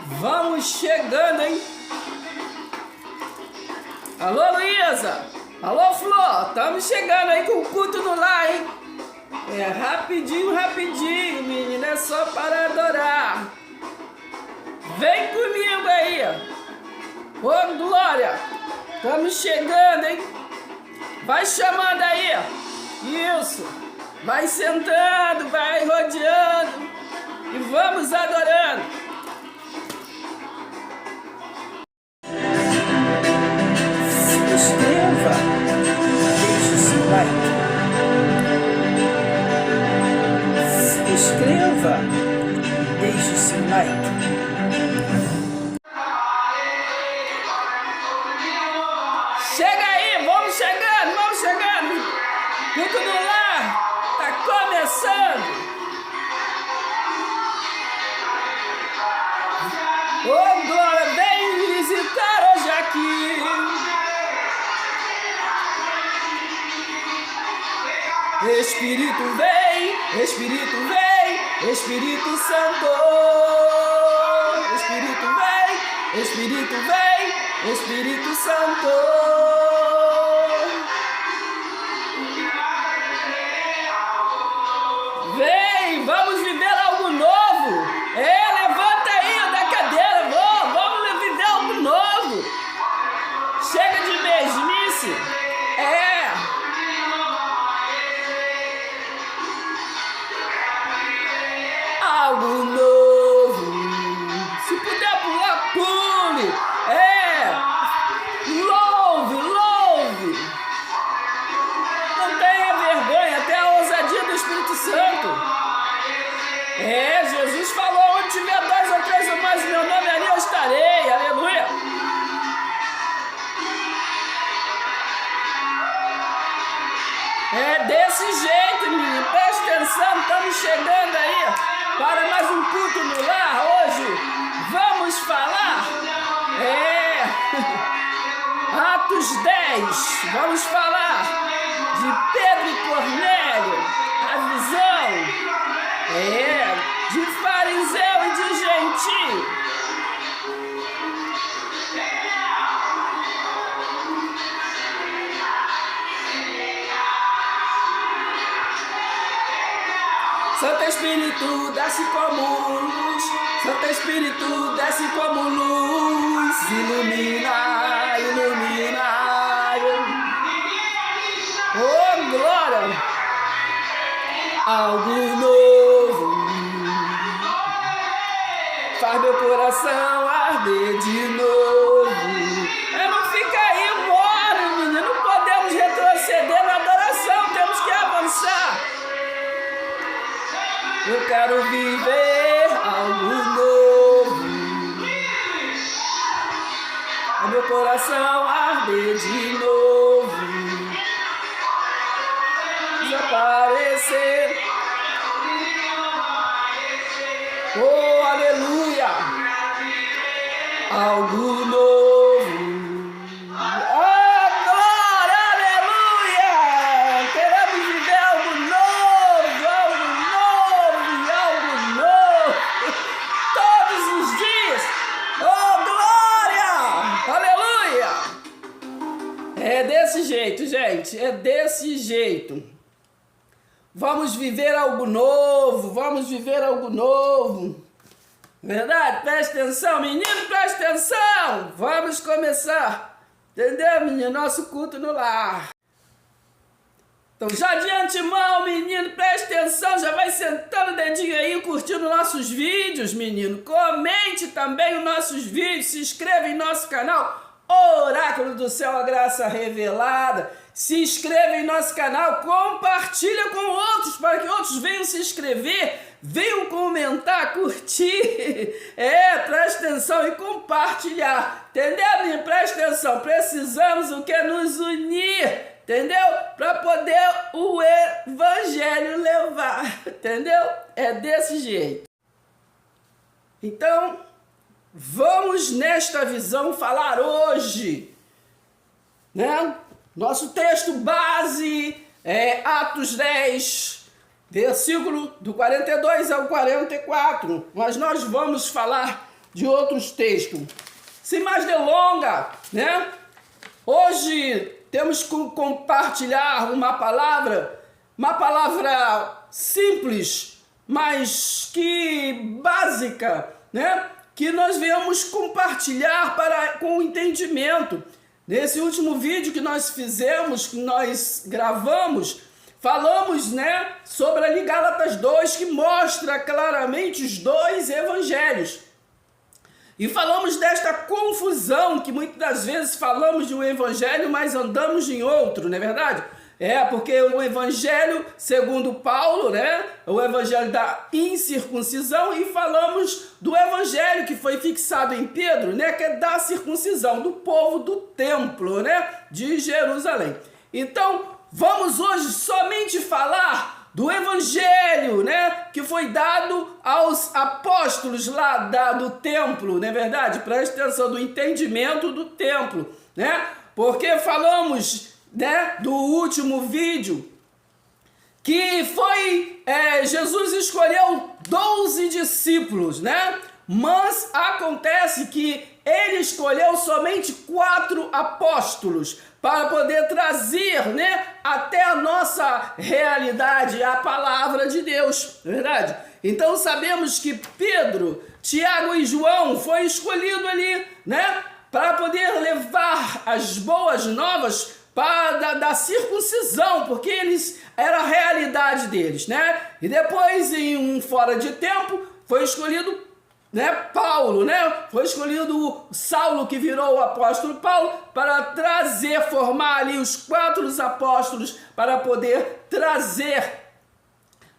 Vamos chegando, hein? Alô, Luísa! Alô, Flor! Estamos chegando aí com o culto no lar, hein? É rapidinho, rapidinho, menina. É só para adorar. Vem comigo aí. Ô, Glória! Estamos chegando, hein? Vai chamando aí. Isso. Vai sentando, vai rodeando. E vamos adorando. Inscreva, deixe seu like. Se inscreva, deixe seu like. Chega aí, vamos chegando, vamos chegando. Culto no lar, tá começando. Ô, Glória, vem visitar hoje aqui. Espírito vem, Espírito vem, Espírito Santo. Espírito vem, Espírito vem, Espírito Santo. Vem, vamos viver algo novo. Levanta aí da cadeira, vamos viver algo novo. Chega de mesmice. Algo novo. Se puder pular, pule. Louve, louve. Não tenha vergonha, até a ousadia do Espírito Santo. Jesus falou, onde tiver 2 ou 3 ou mais, meu nome ali eu estarei. Aleluia. É desse jeito, menino. Presta atenção, estamos chegando aí para mais um culto no lar hoje. Vamos falar Atos 10. Vamos falar de Pedro e Cornélio, a visão de fariseu e de gentio. Santo Espírito desce como luz, Santo Espírito desce como luz, ilumina, ilumina. Oh, glória! Algo novo faz meu coração arder de novo. Não fica aí, mora, menino, não podemos retroceder na adoração, temos que avançar. Eu quero viver algo novo. O meu coração arder de novo. Desaparecer. Oh, aleluia. Algo novo. É desse jeito, gente, é desse jeito. Vamos viver algo novo, vamos viver algo novo. Verdade? Presta atenção, menino, presta atenção. Vamos começar, entendeu, menino? Nosso culto no lar. Então, já de antemão, menino, presta atenção, já vai sentando o dedinho aí, curtindo nossos vídeos, menino. Comente também os nossos vídeos, se inscreva em nosso canal. Oráculo do Céu, a Graça Revelada. Se inscreva em nosso canal, compartilha com outros, para que outros venham se inscrever, venham comentar, curtir. Presta atenção e compartilhar. Entendeu, menino? Presta atenção. Precisamos nos unir, entendeu? Para poder o evangelho levar, entendeu? É desse jeito. Então, vamos nesta visão falar hoje, né? Nosso texto base é Atos 10, versículo do 42 ao 44. Mas nós vamos falar de outros textos. Sem mais delonga, né? Hoje temos que compartilhar uma palavra simples, mas que básica, né? Que nós viemos compartilhar com entendimento. Nesse último vídeo que nós fizemos, que nós gravamos, falamos, né, sobre ali Gálatas 2, que mostra claramente os dois evangelhos. E falamos desta confusão, que muitas das vezes falamos de um evangelho, mas andamos em outro, não é verdade? Porque o evangelho, segundo Paulo, né, o evangelho da incircuncisão, e falamos do evangelho que foi fixado em Pedro, né, que é da circuncisão, do povo do templo, né, de Jerusalém. Então, vamos hoje somente falar do evangelho, né, que foi dado aos apóstolos lá do templo, não é verdade? Preste atenção, do entendimento do templo, né? Porque falamos, né, do último vídeo, que foi, Jesus escolheu 12 discípulos, né? Mas acontece que ele escolheu somente 4 apóstolos para poder trazer, né, até a nossa realidade a palavra de Deus, não é verdade? Então sabemos que Pedro, Tiago e João foi escolhido ali, né, para poder levar as boas novas da circuncisão, porque eles era a realidade deles, né? E depois, em um fora de tempo, foi escolhido, né, Paulo, né? Foi escolhido Saulo, que virou o apóstolo Paulo, para formar ali os 4 apóstolos, para poder trazer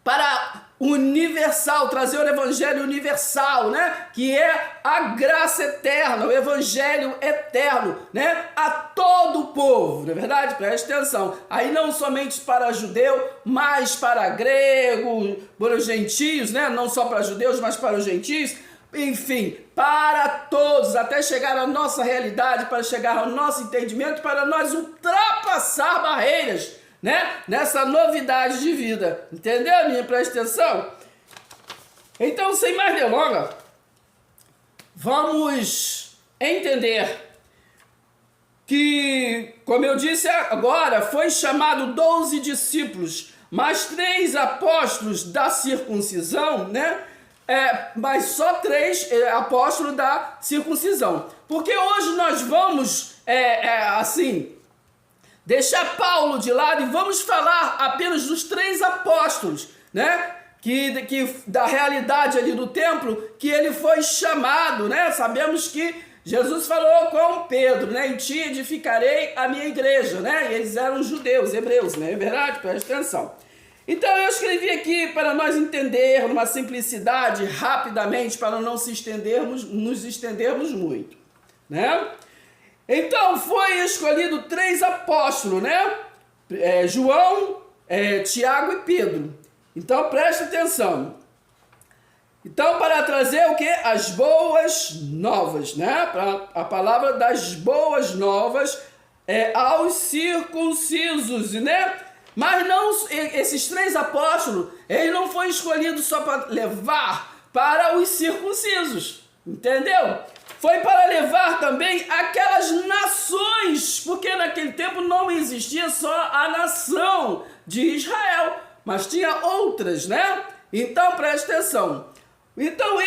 para universal, trazer o evangelho universal, né? Que é a graça eterna, o evangelho eterno, né? A todo o povo, não é verdade? Preste atenção. Aí não somente para judeu, mas para grego, para os gentios, né? Não só para judeus, mas para os gentios. Enfim, para todos, até chegar à nossa realidade, para chegar ao nosso entendimento, para nós ultrapassar barreiras, né? Nessa novidade de vida. Entendeu, minha? Presta atenção. Então, sem mais delonga, vamos entender que, como eu disse agora, foi chamado 12 discípulos, mas 3 apóstolos da circuncisão, né? Mas só 3 apóstolos da circuncisão. Porque hoje nós vamos, assim, deixar Paulo de lado e vamos falar apenas dos 3 apóstolos, né? Que da realidade ali do templo, que ele foi chamado, né? Sabemos que Jesus falou com Pedro, né? Em ti edificarei a minha igreja, né? E eles eram judeus, hebreus, né? É verdade? Preste atenção. Então eu escrevi aqui para nós entendermos uma simplicidade rapidamente, para não nos estendermos muito, né? Então foi escolhido 3 apóstolos, né? João, Tiago e Pedro. Então preste atenção. Então, para trazer o que? As boas novas, né? A palavra das boas novas aos circuncisos, né? Mas não, esses 3 apóstolos, eles não foram escolhidos só para levar para os circuncisos, entendeu? Foi para levar também aquelas nações, porque naquele tempo não existia só a nação de Israel, mas tinha outras, né? Então preste atenção. Então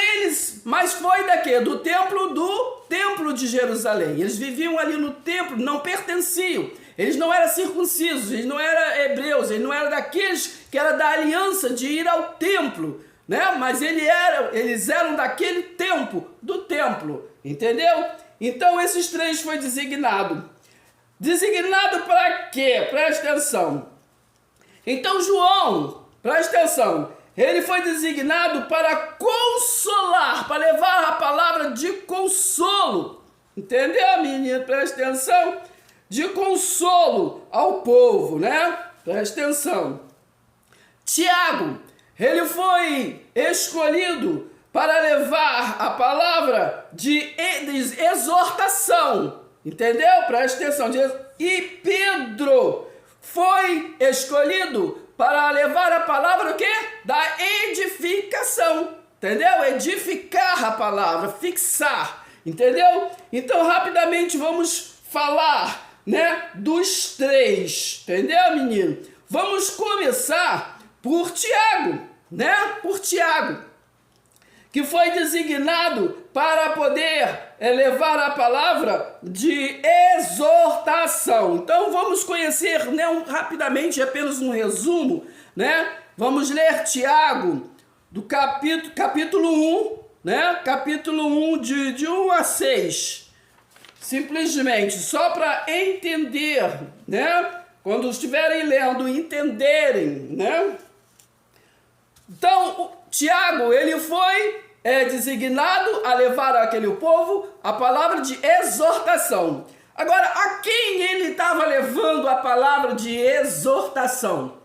mas foi daqui, do templo de Jerusalém. Eles viviam ali no templo, não pertenciam. Eles não eram circuncisos, eles não eram hebreus, eles não eram daqueles que eram da aliança de ir ao templo, né? Mas eles eram daquele tempo, do templo, entendeu? Então esses 3 foi designado. Designado para quê? Presta atenção. Então João, presta atenção, ele foi designado para consolar, para levar a palavra de consolo. Entendeu, menino? Presta atenção. De consolo ao povo, né? Presta atenção. Tiago, ele foi escolhido para levar a palavra de exortação. Entendeu? Presta atenção. E Pedro foi escolhido para levar a palavra o quê? Da edificação. entendeu? Edificar a palavra, fixar, entendeu? Então, rapidamente vamos falar, né, dos 3, entendeu, menino? Vamos começar por Tiago, né? Por Tiago, que foi designado para poder levar a palavra de exortação. Então vamos conhecer, né, rapidamente, apenas um resumo, né? Vamos ler Tiago, do capítulo 1, né? Capítulo 1, de 1 a 6. Simplesmente, só para entender, né? Quando estiverem lendo, entenderem, né? Então, Tiago, ele foi designado a levar àquele povo a palavra de exortação. Agora, a quem ele estava levando a palavra de exortação?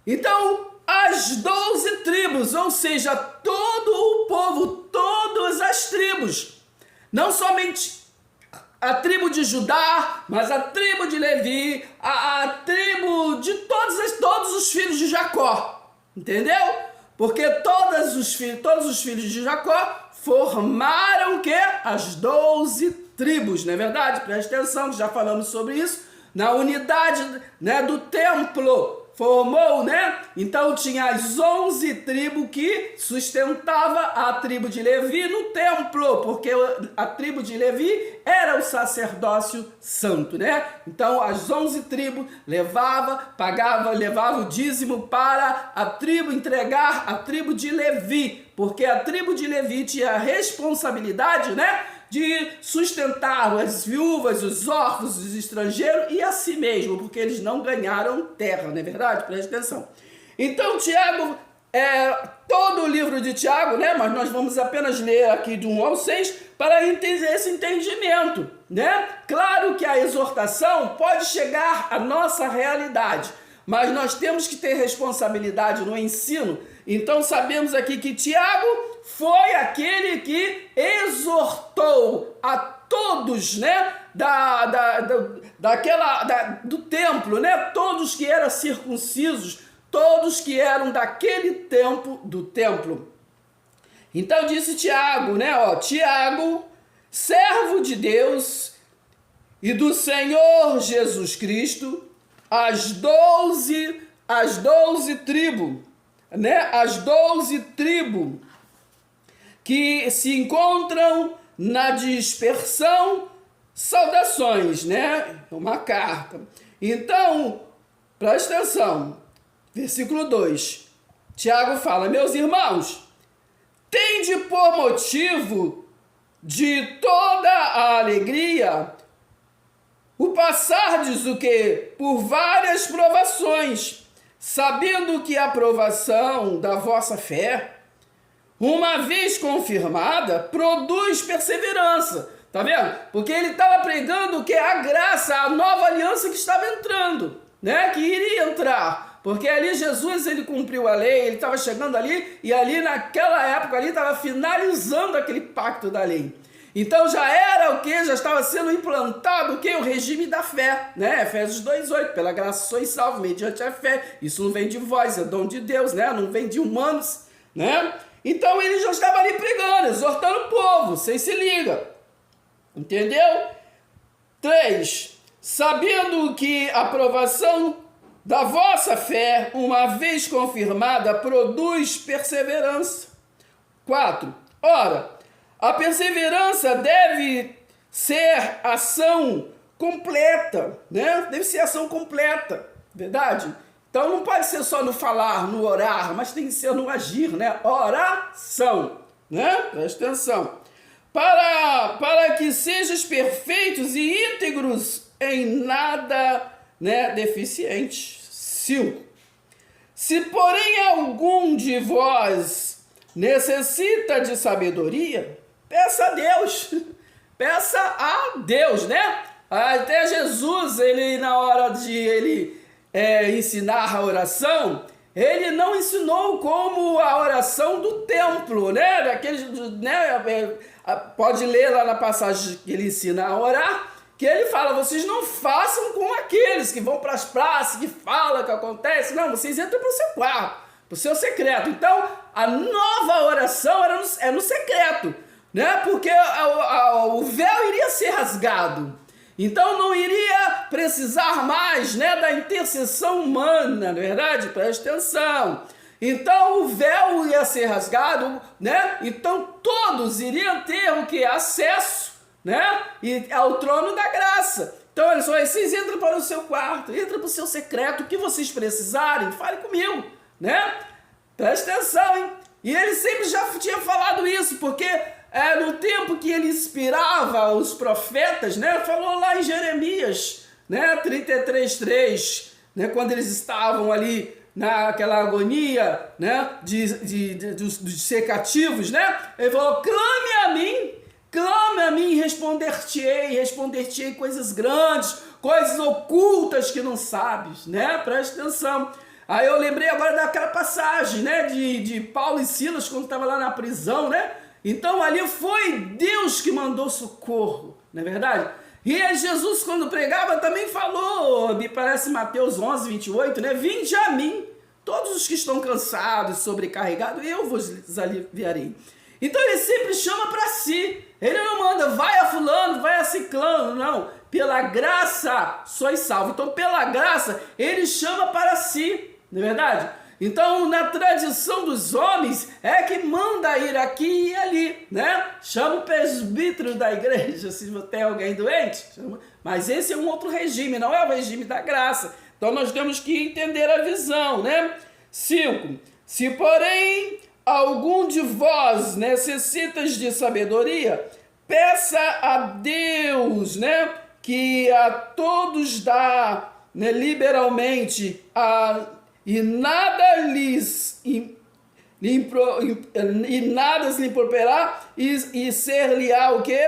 Então, as 12 tribos, ou seja, todo o povo, todas as tribos. Não somente a tribo de Judá, mas a tribo de Levi, a tribo de todos os filhos de Jacó. Entendeu? Porque todos os filhos de Jacó formaram o quê? As 12 tribos, não é verdade? Preste atenção, que já falamos sobre isso. Na unidade, né, do templo, formou, né? Então tinha as 11 tribos que sustentava a tribo de Levi no templo, porque a tribo de Levi era o sacerdócio santo, né? Então as 11 tribos levava o dízimo para a tribo entregar a tribo de Levi, porque a tribo de Levi tinha a responsabilidade, né, de sustentar as viúvas, os órfãos, os estrangeiros e a si mesmo, porque eles não ganharam terra, não é verdade? Preste atenção. Então, Tiago, todo o livro de Tiago, né? Mas nós vamos apenas ler aqui de 1 ao 6 para entender esse entendimento, né? Claro que a exortação pode chegar à nossa realidade, mas nós temos que ter responsabilidade no ensino. Então sabemos aqui que Tiago foi aquele que exortou a todos, né, do templo, né, todos que eram circuncisos, todos que eram daquele tempo do templo. Então disse Tiago, né, Tiago, servo de Deus e do Senhor Jesus Cristo, as 12 tribos, né, as 12 tribos que se encontram na dispersão, saudações, né? Uma carta. Então, presta atenção, versículo 2. Tiago fala: meus irmãos, tende por motivo de toda a alegria o passardes o quê? Por várias provações, sabendo que a provação da vossa fé, uma vez confirmada, produz perseverança. Tá vendo? Porque ele estava pregando que a graça, a nova aliança que estava entrando, né? Que iria entrar. Porque ali Jesus, ele cumpriu a lei, ele estava chegando ali, e ali naquela época ali estava finalizando aquele pacto da lei. Então já era o que? Já estava sendo implantado o que? O regime da fé, né? Efésios 2:8, pela graça sois salvos mediante a fé. Isso não vem de vós, é dom de Deus, né? Não vem de humanos, né? Então ele já estava ali pregando, exortando o povo, vocês se ligam. Entendeu? 3. Sabendo que a aprovação da vossa fé, uma vez confirmada, produz perseverança. 4. Ora, a perseverança deve ser ação completa, né? Deve ser ação completa, verdade? Então não pode ser só no falar, no orar, mas tem que ser no agir, né? Oração, né? Presta atenção. Para que sejais perfeitos e íntegros em nada, né, deficientes. 5. Se porém algum de vós necessita de sabedoria, peça a Deus. Peça a Deus, né? Até Jesus, ele na hora de ensinar a oração, ele não ensinou como a oração do templo, né? Daqueles, né? Pode ler lá na passagem que ele ensina a orar, que ele fala: vocês não façam com aqueles que vão para as praças, que falam, que acontece. Não, vocês entram para o seu quarto, para o seu secreto. Então, a nova oração é no secreto, né? Porque o véu iria ser rasgado. Então não iria precisar mais, né, da intercessão humana, não é verdade? Preste atenção. Então o véu ia ser rasgado, né? Então todos iriam ter o que? Acesso, né? E ao trono da graça. Então olha só, vocês entram para o seu quarto, entram para o seu secreto, o que vocês precisarem, fale comigo, né? Preste atenção, hein? E ele sempre já tinha falado isso, porque no tempo que ele inspirava os profetas, né? Falou lá em Jeremias, né? 33:3, né? Quando eles estavam ali naquela agonia, né? De ser cativos, né? Ele falou, clame a mim, responder-te-ei coisas grandes, coisas ocultas que não sabes, né? Preste atenção. Aí eu lembrei agora daquela passagem, né? De Paulo e Silas, quando estava lá na prisão, né? Então ali foi Deus que mandou socorro, não é verdade? E Jesus, quando pregava, também falou, me parece Mateus 11:28, né? Vinde a mim, todos os que estão cansados, sobrecarregados, eu vos aliviarei. Então ele sempre chama para si. Ele não manda, vai a fulano, vai a ciclano, não. Pela graça sois salvos. Então pela graça ele chama para si, não é verdade? Então na tradição dos homens é que manda ir aqui e ali, né? Chama o presbítero da igreja, se tem alguém doente. Mas esse é um outro regime, não é o regime da graça. Então nós temos que entender a visão, né? 5. Se porém algum de vós necessitas de sabedoria, peça a Deus, né, que a todos dá, né, liberalmente, e nada lhes improperá e ser-lhe-á o que?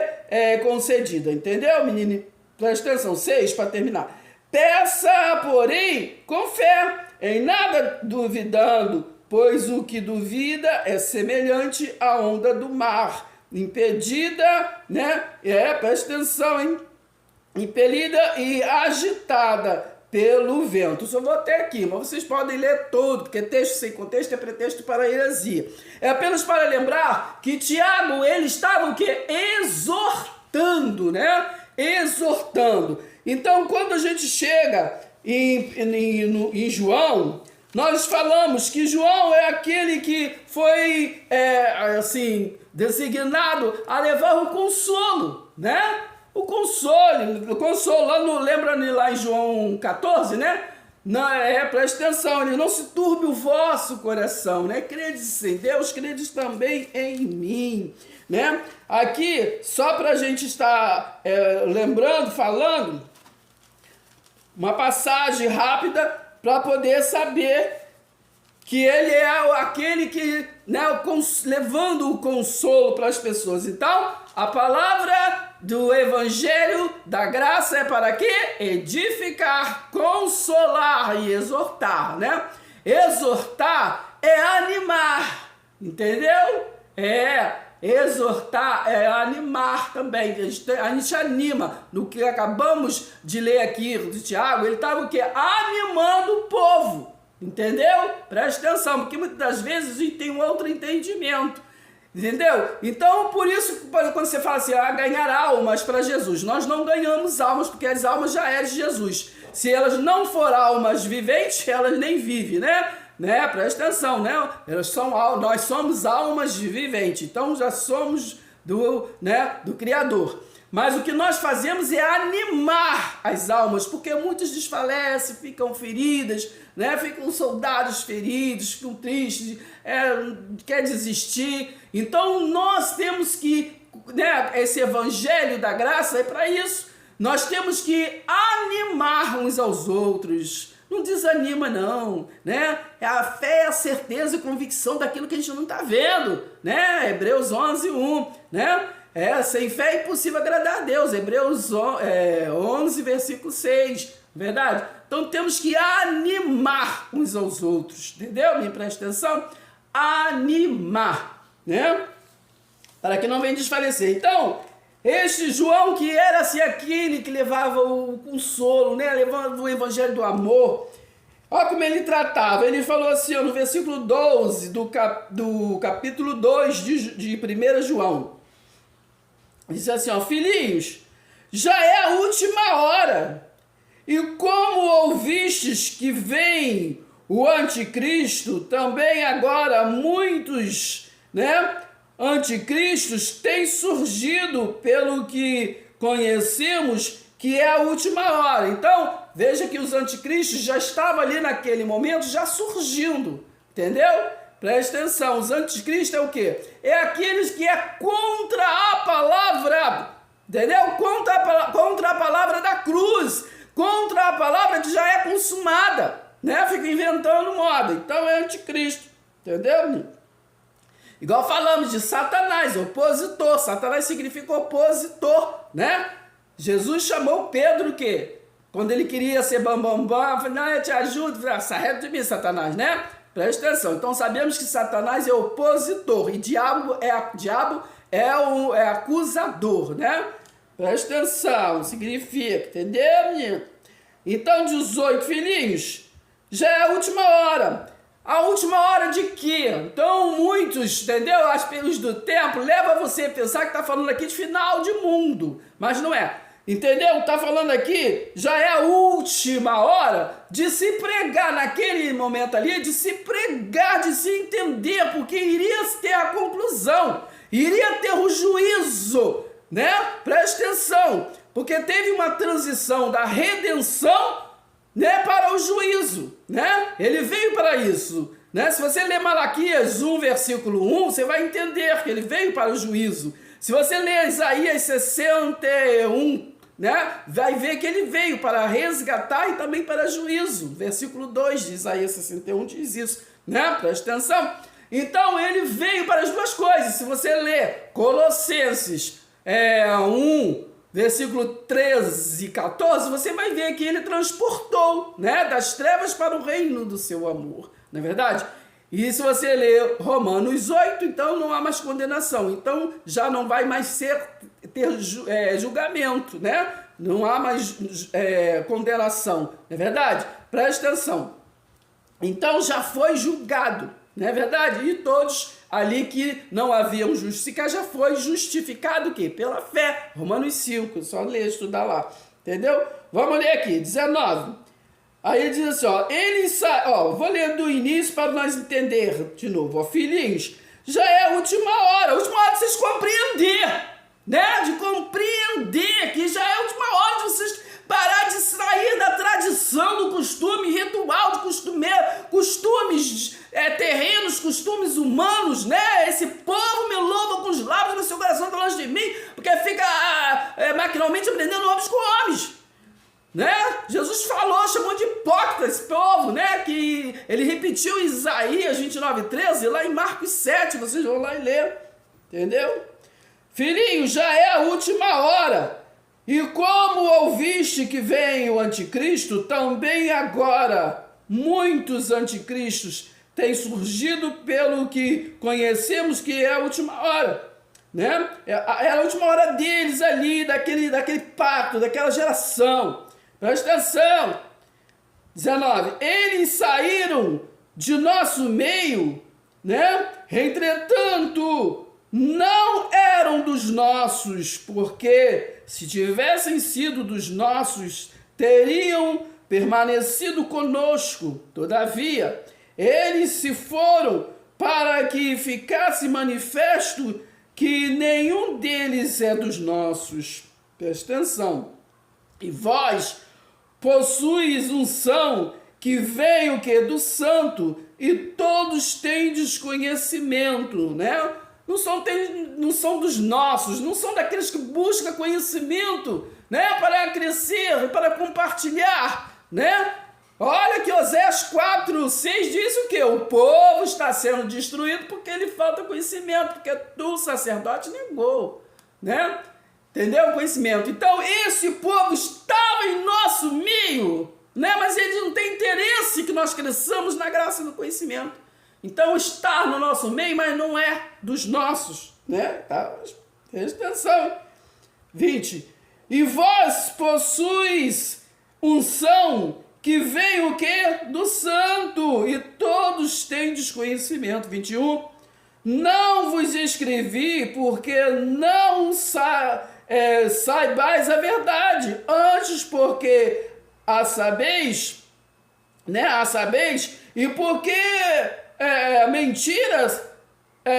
Concedido. Entendeu, menino? Presta atenção. 6, para terminar. Peça, porém, com fé, em nada duvidando, pois o que duvida é semelhante à onda do mar, impedida, né? Presta atenção, hein? Impelida e agitada pelo vento. Só vou até aqui, mas vocês podem ler todo, porque texto sem contexto é pretexto para a heresia. É apenas para lembrar que Tiago, ele estava o quê? Exortando, né? Exortando. Então, quando a gente chega em João, nós falamos que João é aquele que foi, designado a levar o consolo, né? O consolo, lembra lá em João 14, né? Presta atenção, ele não se turbe o vosso coração, né? Credes em Deus, credes também em mim, né? Aqui, só para a gente estar falando, uma passagem rápida para poder saber que ele é aquele que, né, levando o consolo para as pessoas. Então, a palavra do Evangelho da Graça é para quê? Edificar, consolar e exortar, né? Exortar é animar, entendeu? Exortar é animar também. A gente anima. No que acabamos de ler aqui de Tiago, ele estava o quê? Animando o povo. Entendeu? Preste atenção, porque muitas das vezes a gente tem um outro entendimento. Entendeu? Então, por isso, quando você fala assim, ganhar almas para Jesus, nós não ganhamos almas, porque as almas já eram de Jesus. Se elas não forem almas viventes, elas nem vivem, né? Presta atenção, né? Nós somos almas viventes, então já somos do Criador. Mas o que nós fazemos é animar as almas, porque muitos desfalecem, ficam feridas, né? Ficam soldados feridos, ficam tristes, quer desistir. Então nós temos que, né, esse evangelho da graça é para isso. Nós temos que animar uns aos outros. Não desanima não, né? A fé é a certeza e convicção daquilo que a gente não está vendo, né? Hebreus 11:1, né? Sem fé é impossível agradar a Deus. Hebreus 11, versículo 6, verdade? Então temos que animar uns aos outros, entendeu? Me presta atenção? Animar, né? Para que não venha desfalecer. Então, este João que era assim aquele que levava o consolo, né? Levando o evangelho do amor. Olha como ele tratava. Ele falou assim, ó, no versículo 12 do capítulo 2 de 1 João. Diz assim, ó, filhinhos, já é a última hora. E como ouvistes que vem o anticristo, também agora muitos, anticristos têm surgido, pelo que conhecemos, que é a última hora. Então, veja que os anticristos já estavam ali naquele momento, já surgindo, entendeu? Presta atenção, os anticristos é o quê? É aqueles que é contra a palavra, entendeu? Contra a palavra da cruz, contra a palavra que já é consumada, Fica inventando moda, então é anticristo, entendeu? Igual falamos de Satanás, opositor. Satanás significa opositor, Jesus chamou Pedro o quê? Quando ele queria ser bambambam, falou, não, eu te ajudo, sai reto de mim, Satanás, Presta atenção, então sabemos que Satanás é opositor e diabo é acusador, Presta atenção, significa, entendeu, menino? Então, 18 filhinhos, já é a última hora. A última hora de quê? Então, muitos, entendeu? As pelos do tempo levam você a pensar que está falando aqui de final de mundo, mas não é. Entendeu? Está falando aqui, já é a última hora de se pregar naquele momento ali, de se pregar, de se entender, porque iria ter a conclusão, iria ter o juízo, Presta atenção, porque teve uma transição da redenção, para o juízo, Ele veio para isso, Se você ler Malaquias 1, versículo 1, você vai entender que ele veio para o juízo. Se você ler Isaías 61, vai ver que ele veio para resgatar e também para juízo. Versículo 2 de Isaías 61 diz isso, Presta atenção. Então, ele veio para as duas coisas. Se você ler Colossenses 1, versículo 13 e 14, você vai ver que ele transportou, das trevas para o reino do seu amor, não é verdade? E se você ler Romanos 8, então não há mais condenação, então já não vai mais ter julgamento, Não há mais condenação, não é verdade? Presta atenção. Então já foi julgado, não é verdade? E todos ali que não haviam justificado, já foi justificado o quê? Pela fé. Romanos 5, só ler, estudar lá. Entendeu? Vamos ler aqui, 19. Aí ele diz assim, vou ler do início para nós entender de novo. Filhinhos, já é a última hora de vocês compreender, De compreender que já é a última hora de vocês parar de sair da tradição, do costume ritual, de costumes terrenos, costumes humanos, Esse povo me louva com os lábios, mas seu coração está longe de mim, porque fica maquinalmente aprendendo homens com homens, Jesus falou, chamou de hipócrita esse povo, que ele repetiu em Isaías 29:13, lá em Marcos 7, vocês vão lá e ler, entendeu? Filhinho, já é a última hora. E como ouviste que vem o anticristo, também agora muitos anticristos têm surgido, pelo que conhecemos que é a última hora, É a última hora deles ali, daquele pacto, daquela geração. Presta atenção. 19. Eles saíram de nosso meio, Entretanto, não eram dos nossos, porque se tivessem sido dos nossos, teriam permanecido conosco. Todavia, eles se foram para que ficasse manifesto que nenhum deles é dos nossos. Presta atenção. E vós possuis unção que veio do santo, e todos têm desconhecimento, Não são dos nossos, não são daqueles que buscam conhecimento, para crescer, para compartilhar, Olha que Oséias 4:6 diz o quê? O povo está sendo destruído porque lhe falta conhecimento, porque tu, sacerdote, negou, Entendeu? Conhecimento. Então, esse povo estava em nosso meio, mas eles não têm interesse que nós cresçamos na graça e no conhecimento. Então, está no nosso meio, mas não é dos nossos, Presta atenção. 20. E vós possuis unção que vem o quê? Do santo, e todos têm desconhecimento. 21. Não vos escrevi porque não saibais a verdade, antes porque a sabeis, né? A sabeis, e porque mentiras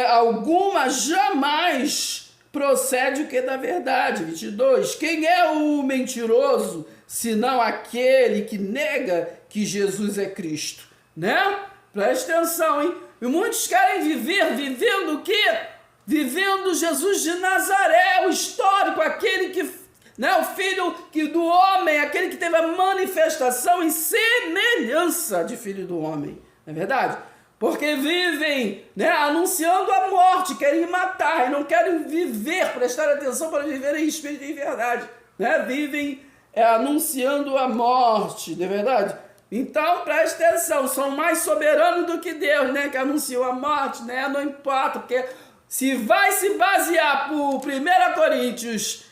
alguma jamais procede o que da verdade. 22. Quem é o mentiroso, senão aquele que nega que Jesus é Cristo, né? Preste atenção, hein? E muitos querem vivendo o quê? Vivendo Jesus de Nazaré, o histórico, aquele que, né, o filho do homem, aquele que teve a manifestação em semelhança de filho do homem, não é verdade? Porque vivem, né, anunciando a morte, querem matar, e não querem viver, prestar atenção para viver em espírito e em verdade, né? Vivem anunciando a morte, não é verdade? Então, preste atenção, são mais soberanos do que Deus, né, que anunciou a morte, né? Não importa, porque se vai se basear por 1 Coríntios,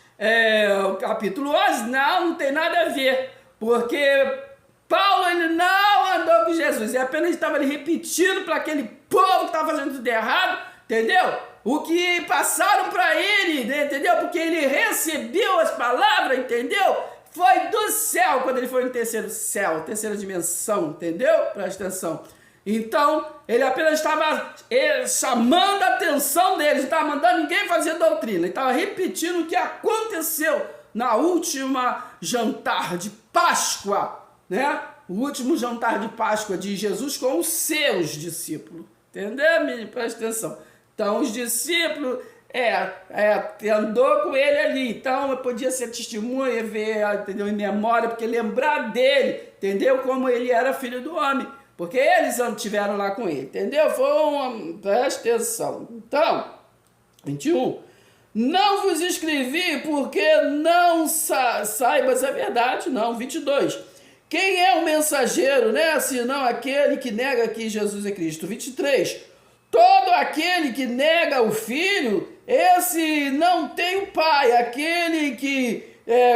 capítulo 11, não tem nada a ver, porque Paulo, ele não andou com Jesus, ele apenas estava ali repetindo para aquele povo que estava fazendo tudo errado, entendeu? O que passaram para ele, né, entendeu? Porque ele recebeu as palavras, entendeu? Foi do céu, quando ele foi no terceiro céu, terceira dimensão, entendeu? Presta atenção. Então, ele apenas estava chamando a atenção deles, não estava mandando ninguém fazer doutrina, ele estava repetindo o que aconteceu na última jantar de Páscoa, né? O último jantar de Páscoa de Jesus com os seus discípulos, entendeu, menino? Presta atenção. Então, os discípulos andou com ele ali, então podia ser testemunha, ver, entendeu, em memória, porque lembrar dele, entendeu, como ele era filho do homem, porque eles estiveram lá com ele, entendeu? Presta atenção. Então, 21, não vos escrevi porque não saibas a verdade, não. 22, quem é o mensageiro, né, senão aquele que nega que Jesus é Cristo. 23, todo aquele que nega o Filho, esse não tem o Pai. Aquele que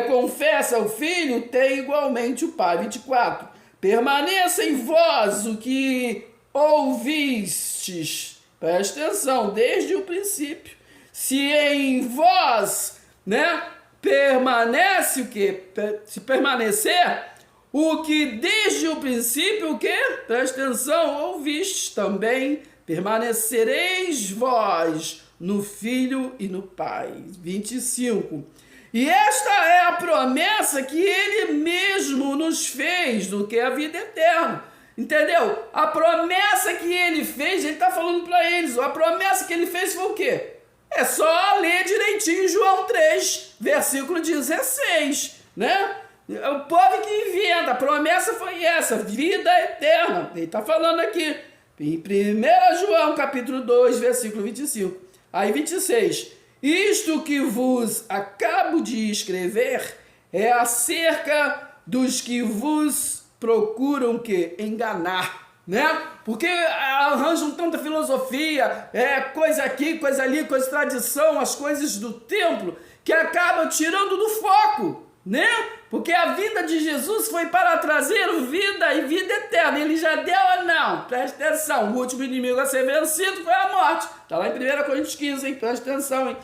confessa o Filho tem igualmente o Pai. 24. Permaneça em vós o que ouvistes. Presta atenção, desde o princípio. Se em vós, né, permanece o quê? Se permanecer o que desde o princípio, o quê? Presta atenção, ouvistes também. Permanecereis vós no Filho e no Pai. 25. E esta é a promessa que ele mesmo nos fez, do que é a vida eterna. Entendeu? A promessa que ele fez, ele está falando para eles. A promessa que ele fez foi o quê? É só ler direitinho João 3, versículo 16, né? O povo que inventa, a promessa foi essa, vida eterna. Ele está falando aqui. Em 1 João, capítulo 2, versículo 25. Aí 26. Isto que vos acabo de escrever é acerca dos que vos procuram que enganar, né? Porque arranjam tanta filosofia, coisa aqui, coisa ali, coisa de tradição, as coisas do templo, que acabam tirando do foco, né? Porque a vida de Jesus foi para trazer vida e vida eterna. Ele já deu ou não? Presta atenção. O último inimigo a ser vencido foi a morte. Está lá em 1 Coríntios 15, hein? Presta atenção, hein?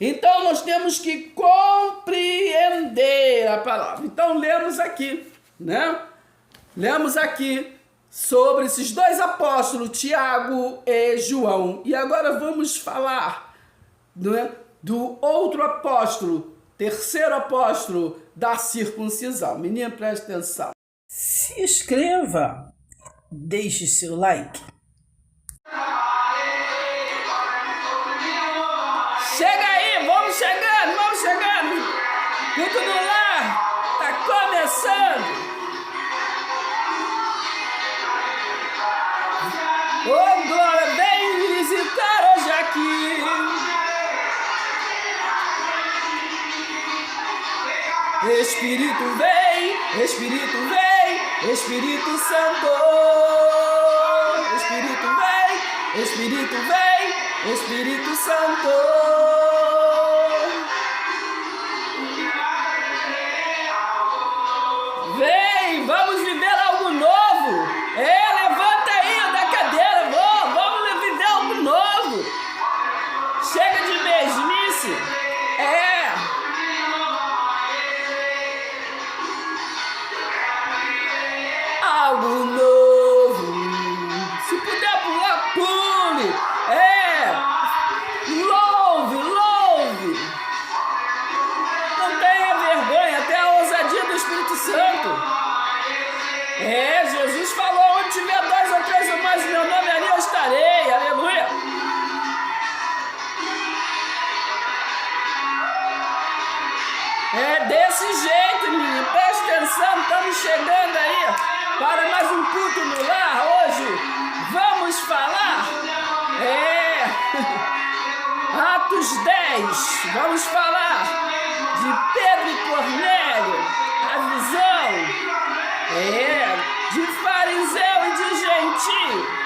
Então, nós temos que compreender a palavra. Então, lemos aqui, né? Lemos aqui sobre esses dois apóstolos, Tiago e João. E agora vamos falar, né, do outro apóstolo, terceiro apóstolo da circuncisão. Menino, preste atenção. Se inscreva, deixe seu like. Chega aí, vamos chegando. Culto no lar, tá começando. Oh, glória, vem visitar hoje aqui. Espírito vem, Espírito Santo. Espírito vem, Espírito Santo. Vem, disse, algo novo. Se puder pular, pule. Louve, louve. Não tenha vergonha, até a ousadia do Espírito Santo. Jesus falou, onde tiver 2 ou 3 ou mais, meu nome ali eu estarei. Aleluia. Desse jeito, menino. Preste atenção, estamos chegando aí para mais um culto no lar hoje. Vamos falar. Atos 10. Vamos falar de Pedro e Cornélio. A visão. De fariseu e de gentio.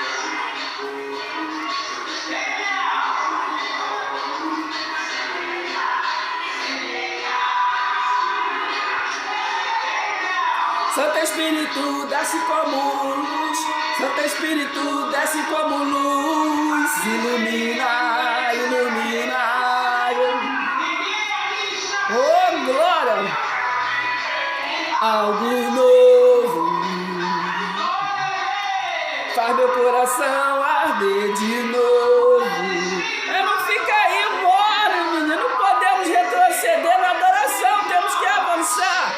Santo Espírito desce como luz, Santo Espírito desce como luz, ilumina, ilumina. Oh, glória! Algo novo faz meu coração arder de novo. Não fica aí, mora, menino. Não podemos retroceder na adoração, temos que avançar.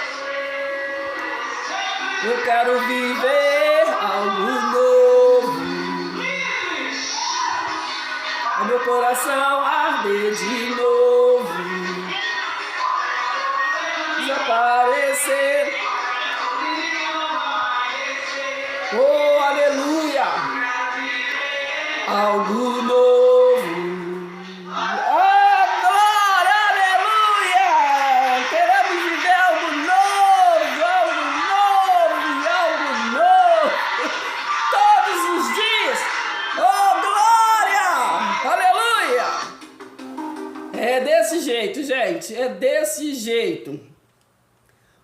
Eu quero viver algo novo. O meu coração arder de novo. Desaparecer. Oh, aleluia. Algo novo. Oh, glória, aleluia. Queremos viver algo novo, algo novo, algo novo. Todos os dias. Oh, glória, aleluia. É desse jeito, gente. É desse jeito.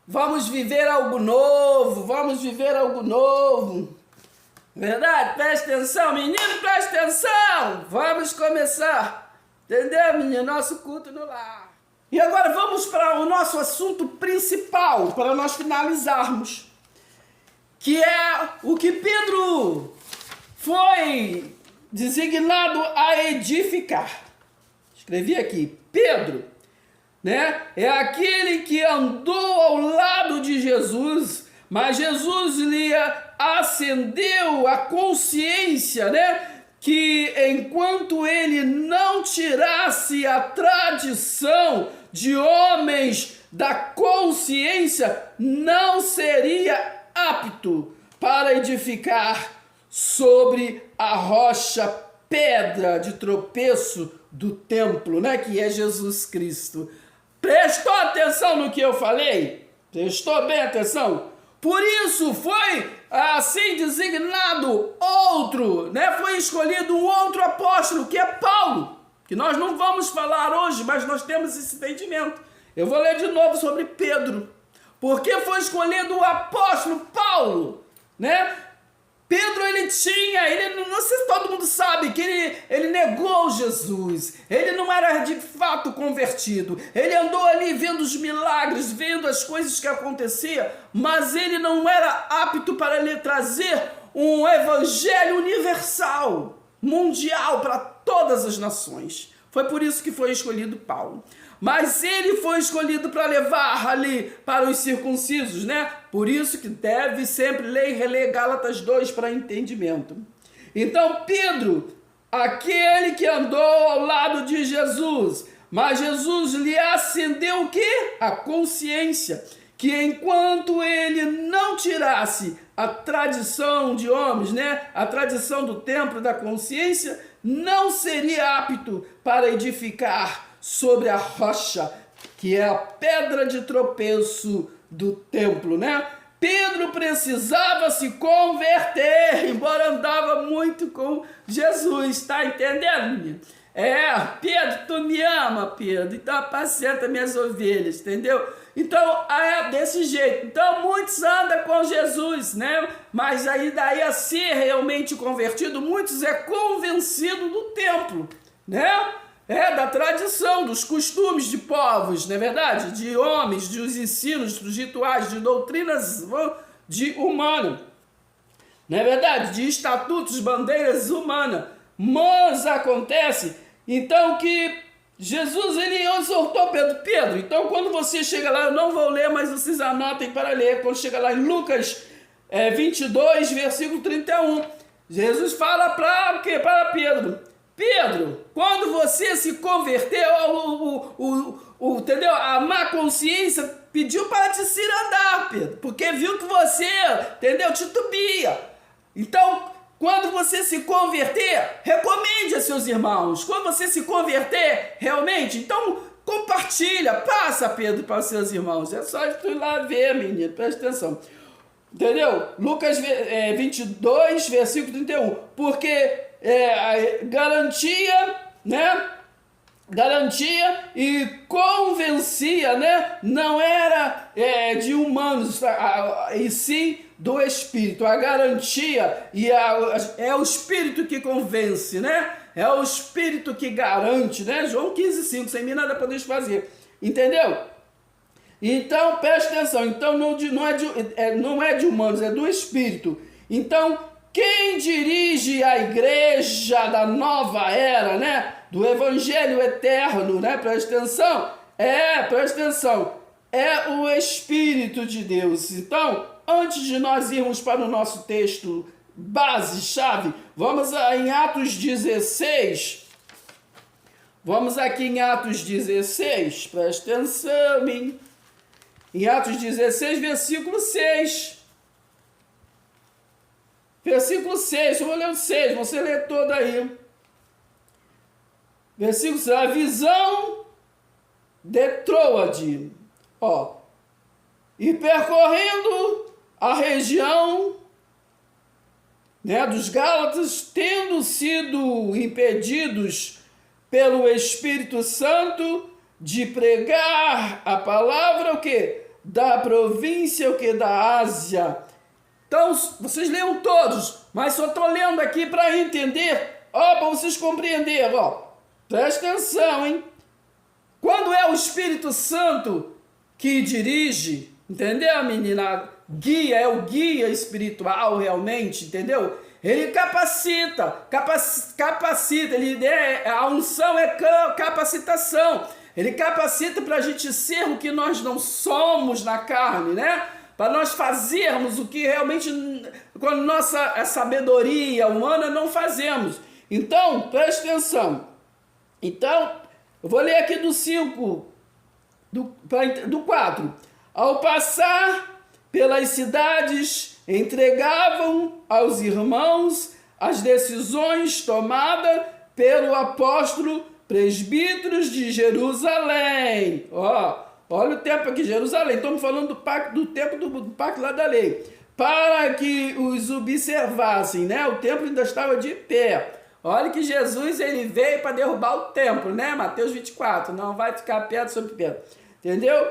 Vamos viver algo novo, vamos viver algo novo. Verdade? Preste atenção, menino, preste atenção. Vamos começar. Entendeu, menino? Nosso culto no lar. E agora vamos para o nosso assunto principal, para nós finalizarmos. Que é o que Pedro foi designado a edificar. Escrevi aqui, Pedro. É aquele que andou ao lado de Jesus, mas Jesus lhe acendeu a consciência, que enquanto ele não tirasse a tradição de homens da consciência, não seria apto para edificar sobre a rocha, pedra de tropeço do templo, que é Jesus Cristo. Prestou atenção no que eu falei? Prestou bem atenção? Por isso foi assim designado outro, foi escolhido um outro apóstolo, que é Paulo, que nós não vamos falar hoje, mas nós temos esse entendimento. Eu vou ler de novo sobre Pedro. Por que foi escolhido o apóstolo Paulo? Pedro, não sei se todo mundo sabe que ele negou Jesus, ele não era de fato convertido, ele andou ali vendo os milagres, vendo as coisas que aconteciam, mas ele não era apto para lhe trazer um evangelho universal, mundial, para todas as nações. Foi por isso que foi escolhido Paulo. Mas ele foi escolhido para levar ali para os circuncisos, Por isso que deve sempre ler e reler Gálatas 2 para entendimento. Então Pedro, aquele que andou ao lado de Jesus, mas Jesus lhe acendeu o quê? A consciência, que enquanto ele não tirasse a tradição de homens, A tradição do templo da consciência, não seria apto para edificar sobre a rocha, que é a pedra de tropeço do templo, Pedro precisava se converter, embora andava muito com Jesus, tá entendendo? Pedro, tu me ama, Pedro, então apacenta minhas ovelhas, entendeu? Então, é desse jeito. Então, muitos andam com Jesus, Mas aí daí a ser realmente convertido, muitos é convencido do templo, da tradição, dos costumes de povos, não é verdade? De homens, dos ensinos, dos rituais, de doutrinas de humano, não é verdade? De estatutos, bandeiras humanas. Mas acontece, então, que Jesus, ele exortou Pedro. Então, quando você chega lá, eu não vou ler, mas vocês anotem para ler. Quando chega lá em Lucas 22, versículo 31, Jesus fala para Pedro. Pedro, quando você se converteu, entendeu? A má consciência pediu para te cirandar, Pedro, porque viu que você, entendeu? Titubia. Então, quando você se converter, recomende a seus irmãos. Quando você se converter, realmente, então compartilha, passa, Pedro, para os seus irmãos. É só tu ir lá ver, menino, presta atenção. Entendeu? Lucas 22, versículo 31. Porque garantia, né? Garantia e convencia, né? Não era de humanos, e sim do Espírito. A garantia é o Espírito que convence, né? É o Espírito que garante, né? João 15,5, sem mim nada podeis fazer. Entendeu? Então, preste atenção. Então, não é de humanos, é do Espírito. Então, quem dirige a igreja da nova era, né? Do Evangelho eterno, né? Presta atenção. Presta atenção. É o Espírito de Deus. Então, antes de nós irmos para o nosso texto base, chave, vamos em Atos 16. Vamos aqui em Atos 16. Presta atenção, hein? Em Atos 16, versículo 6. Versículo 6, eu vou ler o 6, você lê todo aí. Versículo 6, a visão de Troade, e percorrendo a região, né, dos Gálatas, tendo sido impedidos pelo Espírito Santo de pregar a palavra, o quê? Da província, o quê? Da Ásia. Então, vocês leiam todos, mas só estou lendo aqui para entender, para vocês compreenderem, presta atenção, hein? Quando é o Espírito Santo que dirige, entendeu, menina? Guia, é o guia espiritual realmente, entendeu? Ele capacita, a unção é capacitação, ele capacita para a gente ser o que nós não somos na carne, né? Para nós fazermos o que realmente com a nossa sabedoria humana não fazemos. Então, preste atenção. Então, eu vou ler aqui do 5, do 4. Ao passar pelas cidades, entregavam aos irmãos as decisões tomadas pelo apóstolo presbíteros de Jerusalém. Olha o tempo aqui, Jerusalém. Estamos falando do tempo do pacto lá da lei. Para que os observassem, né? O templo ainda estava de pé. Olha que Jesus, ele veio para derrubar o templo, né? Mateus 24. Não vai ficar pedra sobre pedra. Entendeu?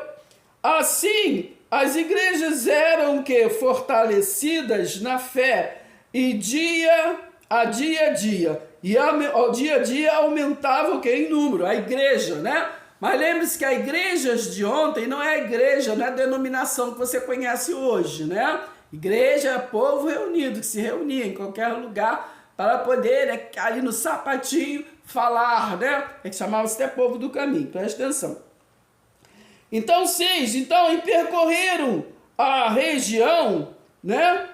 Assim, as igrejas eram fortalecidas na fé. E dia a dia. E ao dia a dia aumentava em número. A igreja, né? Mas lembre-se que a igreja de ontem não é a igreja, não é a denominação que você conhece hoje, né? Igreja é povo reunido, que se reunia em qualquer lugar para poder, ali no sapatinho, falar, né? É que chamava-se até povo do caminho, presta atenção. Então, 6, e percorreram a região, né?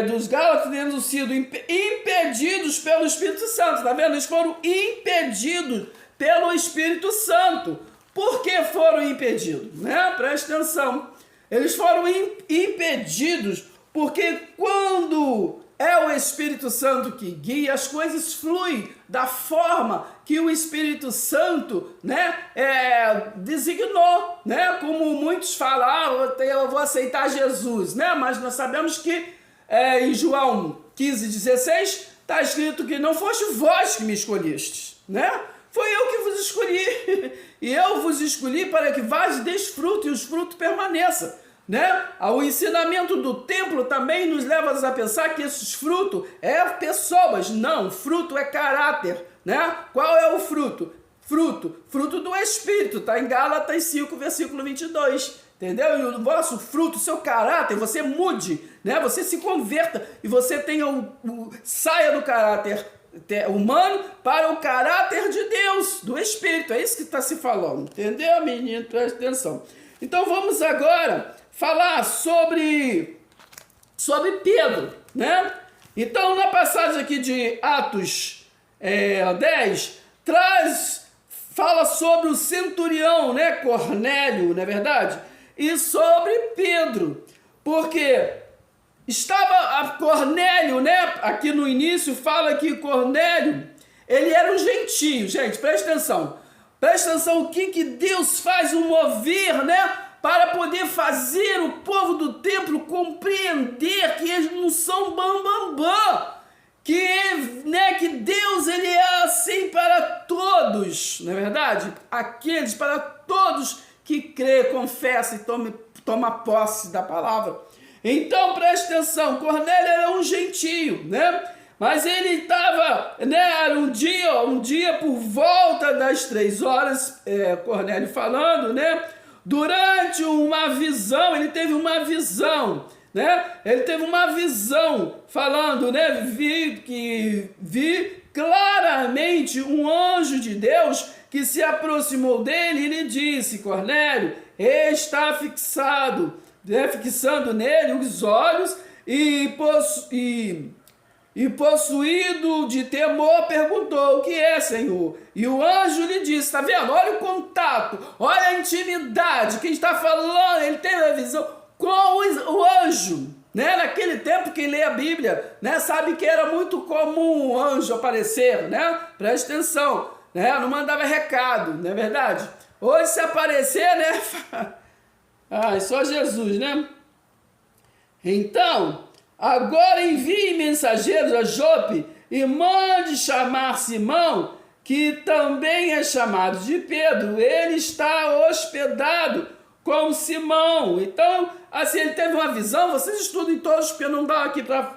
Dos Gálatas, tendo sido impedidos pelo Espírito Santo, tá vendo? Eles foram impedidos pelo Espírito Santo. Por que foram impedidos? Né? Presta atenção. Eles foram impedidos porque quando é o Espírito Santo que guia, as coisas fluem da forma que o Espírito Santo, né, designou, né? Como muitos falam, eu vou aceitar Jesus, né? Mas nós sabemos que em João 15,16 está escrito que não foste vós que me escolhestes, né? Foi eu que vos escolhi, e eu vos escolhi para que vás e deis fruto, e os frutos permaneçam, né? O ensinamento do templo também nos leva a pensar que esses frutos pessoas, não, fruto é caráter, né? Qual é o fruto? fruto do Espírito, está em Gálatas 5, versículo 22, entendeu? E o vosso fruto, o seu caráter, você mude, né? Você se converta e você tenha saia do caráter humano para o caráter de Deus, do Espírito, é isso que está se falando, entendeu, menino? Presta atenção. Então vamos agora falar sobre Pedro, né? Então na passagem aqui de Atos 10, fala sobre o centurião, né, Cornélio, não é verdade? E sobre Pedro, porque estava Cornélio, né? Aqui no início fala que Cornélio, ele era um gentio, gente, presta atenção o que Deus faz um mover, né? Para poder fazer o povo do templo compreender que eles não são bambambam, que Deus ele é assim para todos, não é verdade? Aqueles, para todos que crê, confessa e toma posse da palavra. Então preste atenção, Cornélio era um gentio, né? Mas ele estava, né? Era um dia por volta das 3 horas, Cornélio falando, né? Durante uma visão, ele teve uma visão, né? Ele teve uma visão falando, né? Vi claramente um anjo de Deus que se aproximou dele e lhe disse: Cornélio, está fixando nele os olhos e possuído de temor, perguntou: o que é, Senhor? E o anjo lhe disse, tá vendo? Olha o contato, olha a intimidade. Quem está falando, ele teve a visão com o anjo, né? Naquele tempo, quem lê a Bíblia, né, sabe que era muito comum o anjo aparecer, né? Preste atenção, né? Não mandava recado, não é verdade? Hoje, se aparecer, né? Só Jesus, né? Então, agora envie mensageiros a Jope e mande chamar Simão, que também é chamado de Pedro. Ele está hospedado com Simão. Então, assim, ele teve uma visão, vocês estudem todos, porque não dá aqui para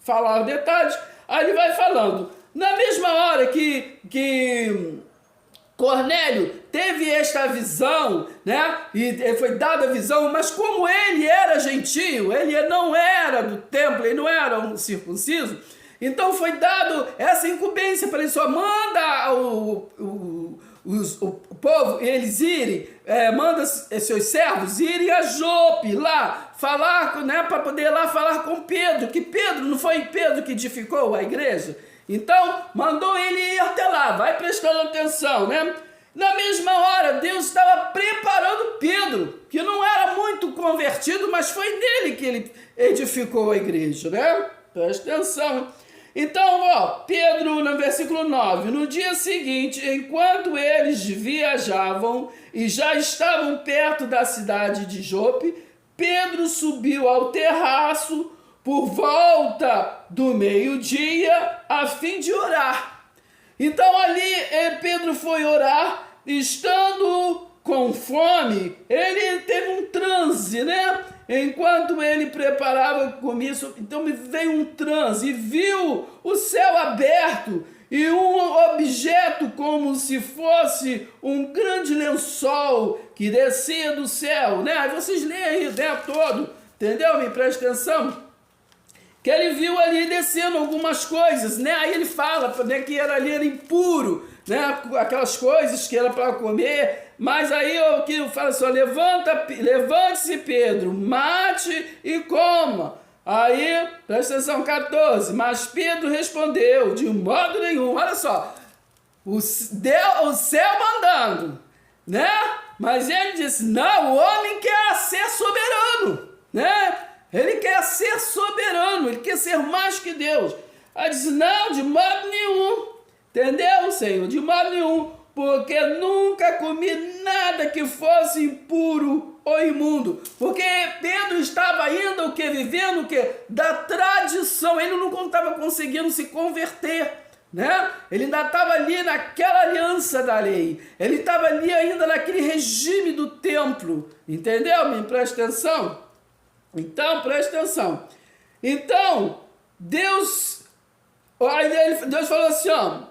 falar os detalhes. Aí ele vai falando. Na mesma hora que Cornélio teve esta visão, né? E foi dada a visão, mas como ele era gentio, ele não era do templo, ele não era um circunciso, então foi dado essa incumbência para ele. Só manda o povo, eles irem, manda seus servos irem a Jope lá, falar, né? Para poder lá falar com Pedro, que Pedro, não foi Pedro que edificou a igreja? Então, mandou ele ir até lá, vai prestando atenção, né? Na mesma hora, Deus estava preparando Pedro, que não era muito convertido, mas foi nele que ele edificou a igreja, né? Presta atenção. Então, Pedro, no versículo 9, no dia seguinte, enquanto eles viajavam e já estavam perto da cidade de Jope, Pedro subiu ao terraço por volta do meio-dia, a fim de orar. Então ali Pedro foi orar, estando com fome, ele teve um transe, né? Enquanto ele preparava comida, então me veio um transe e viu o céu aberto e um objeto como se fosse um grande lençol que descia do céu, né? Aí vocês leem aí, né, todo, entendeu? Me presta atenção. Que ele viu ali descendo algumas coisas, né? Aí ele fala, né, que ali era impuro, né? Aquelas coisas que era para comer. Mas aí o que fala assim: levante-se, Pedro, mate e coma. Aí, presta atenção, 14. Mas Pedro respondeu: de modo nenhum. Olha só, o céu mandando, né? Mas ele disse: não, o homem quer ser soberano, né? Ele quer ser soberano, ele quer ser mais que Deus. Aí diz: não, de modo nenhum. Entendeu, Senhor? De modo nenhum. Porque nunca comi nada que fosse impuro ou imundo. Porque Pedro estava ainda vivendo o quê? Da tradição. Ele não estava conseguindo se converter, né? Ele ainda estava ali naquela aliança da lei. Ele estava ali ainda naquele regime do templo. Entendeu? Me presta atenção. Então, presta atenção. Então, Deus falou assim,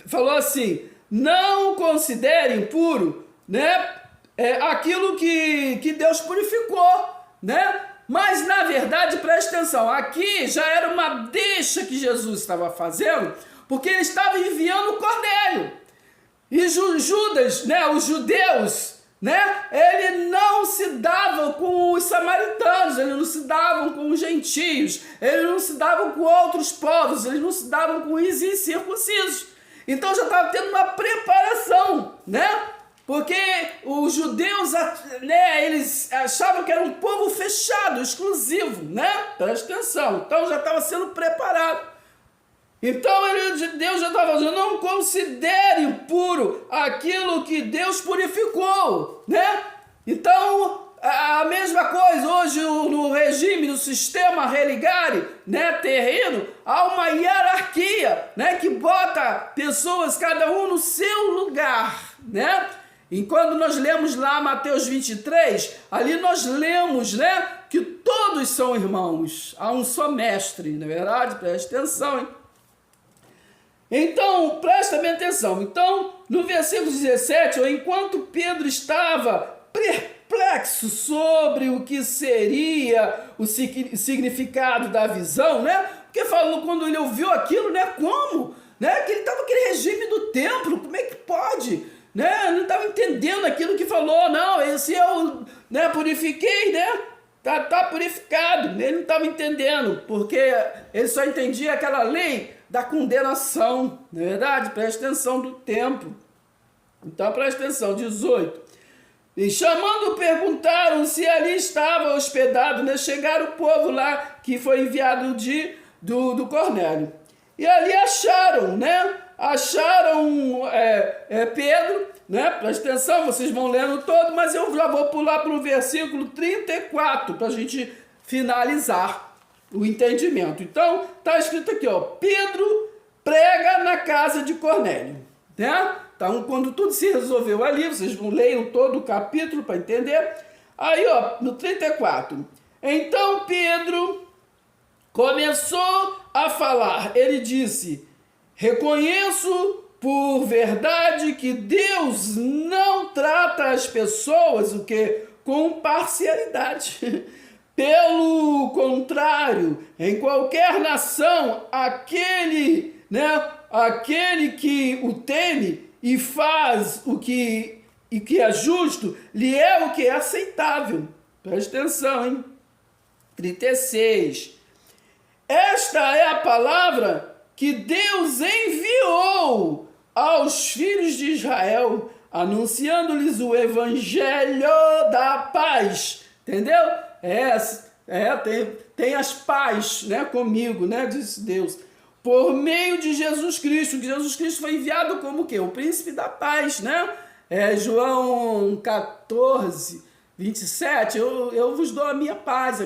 falou assim: não considere impuro, né, aquilo que Deus purificou, né? Mas, na verdade, preste atenção, aqui já era uma deixa que Jesus estava fazendo, porque ele estava enviando Cornélio. E Judas, né, os judeus, né, ele não se davam com os samaritanos, eles não se davam com os gentios, eles não se davam com outros povos, eles não se davam com os incircuncisos. Então já estava tendo uma preparação, né? Porque os judeus, né, eles achavam que era um povo fechado, exclusivo, né? Presta atenção. Então já estava sendo preparado. Então Deus já estava dizendo, não considere puro aquilo que Deus purificou, né? Então, a mesma coisa, hoje no regime, no sistema religare, né, terreno, há uma hierarquia, né, que bota pessoas, cada um no seu lugar, né? E quando nós lemos lá Mateus 23, ali nós lemos, né, que todos são irmãos, há um só mestre, não é verdade? Preste atenção, hein? Então, presta bem atenção. Então, no versículo 17, enquanto Pedro estava perplexo sobre o que seria o significado da visão, né? Porque falou, quando ele ouviu aquilo, né? Como? Né? Que ele estava naquele regime do templo, como é que pode? Né? Não estava entendendo aquilo que falou, não, esse eu, né, purifiquei, né? Tá purificado. Ele não estava entendendo, porque ele só entendia aquela lei da condenação, não é verdade? Presta atenção do tempo. Então, presta atenção, 18. E chamando, perguntaram se ali estava hospedado, né? Chegaram o povo lá que foi enviado do Cornélio. E ali acharam, né? Acharam Pedro, né? Presta atenção, vocês vão lendo todo, mas eu já vou pular para o versículo 34 para a gente finalizar o entendimento. Então, está escrito aqui, ó, Pedro prega na casa de Cornélio, né? Então, quando tudo se resolveu ali, vocês vão ler todo o capítulo para entender. Aí, ó, no 34, então Pedro começou a falar, ele disse, reconheço por verdade que Deus não trata as pessoas com parcialidade. Pelo contrário, em qualquer nação, aquele que o teme e faz o que é justo, lhe é o que é aceitável. Presta atenção, hein? 36. Esta é a palavra que Deus enviou aos filhos de Israel, anunciando-lhes o evangelho da paz. Entendeu? Tem as paz, né, comigo, né, disse Deus. Por meio de Jesus Cristo, que Jesus Cristo foi enviado como o quê? O príncipe da paz, né? João 14, 27, eu vos dou a minha paz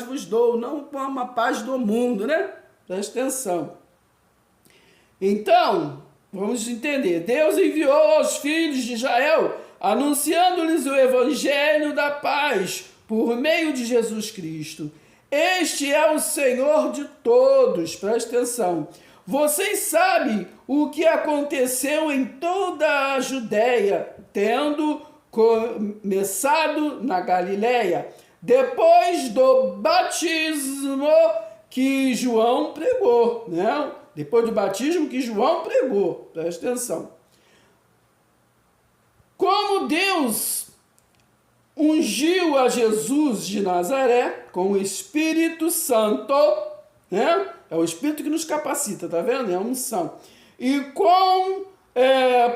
vos dou, não como a paz do mundo, né? Presta atenção. Então, vamos entender. Deus enviou aos filhos de Israel, anunciando-lhes o evangelho da paz, por meio de Jesus Cristo. Este é o Senhor de todos, presta atenção. Vocês sabem o que aconteceu em toda a Judéia, tendo começado na Galileia, depois do batismo que João pregou, né? Depois do batismo que João pregou, presta atenção. Como Deus ungiu a Jesus de Nazaré com o Espírito Santo, né? É o Espírito que nos capacita, tá vendo? É a unção. E com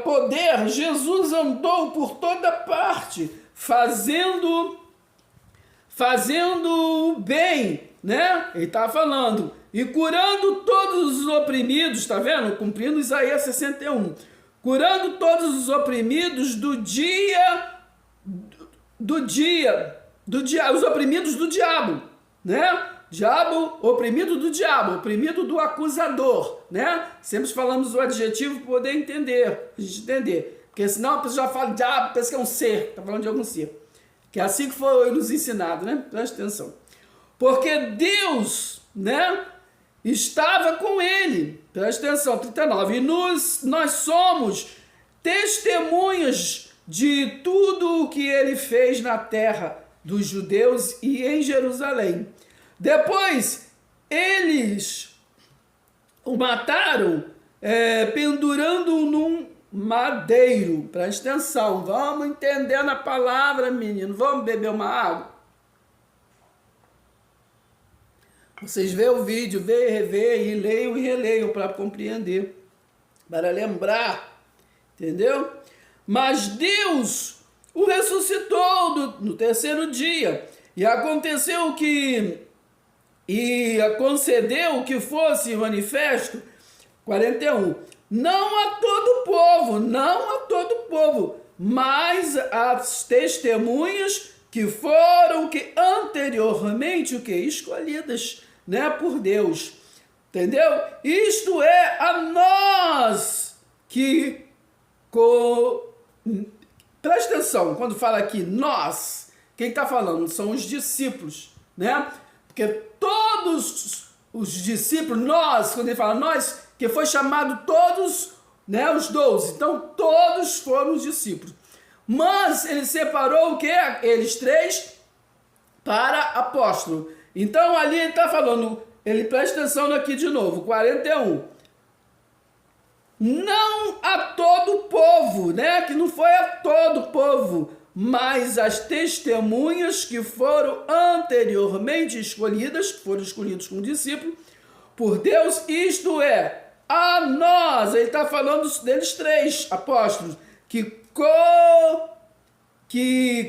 poder, Jesus andou por toda parte, fazendo o bem, né? Ele está falando, e curando todos os oprimidos, tá vendo? Cumprindo Isaías 61. Curando todos os oprimidos os oprimidos do diabo, né? Diabo, oprimido do diabo, oprimido do acusador, né? Sempre falamos o adjetivo para poder entender, a gente entender. Porque senão a pessoa já fala diabo, pensa que é um ser, está falando de algum ser. Que é assim que foi nos ensinado, né? Presta atenção. Porque Deus, né, estava com ele. Presta atenção, 39. E nós somos testemunhas de tudo o que ele fez na terra dos judeus e em Jerusalém. Depois, eles o mataram pendurando-o num madeiro. Presta atenção, vamos entender na palavra, menino. Vamos beber uma água? Vocês veem o vídeo, veem e reveem, e leiam e releiam para compreender, para lembrar, entendeu? Mas Deus o ressuscitou no terceiro dia, e aconteceu que, e concedeu que fosse manifesto, 41, não a todo o povo, mas as testemunhas que foram anteriormente escolhidas, né, por Deus, entendeu? Isto é a nós que presta atenção, quando fala aqui nós, quem está falando são os discípulos, né? Porque todos os discípulos, nós, quando ele fala nós, que foi chamado todos, né, os 12, então todos foram os discípulos. Mas ele separou o quê? Eles 3 para apóstolo. Então ali ele está falando, ele presta atenção aqui de novo, 41. Não a todo o povo, né? Que não foi a todo o povo, mas as testemunhas que foram anteriormente escolhidas, que foram escolhidos como discípulo por Deus, isto é, a nós. Ele está falando deles 3 apóstolos, que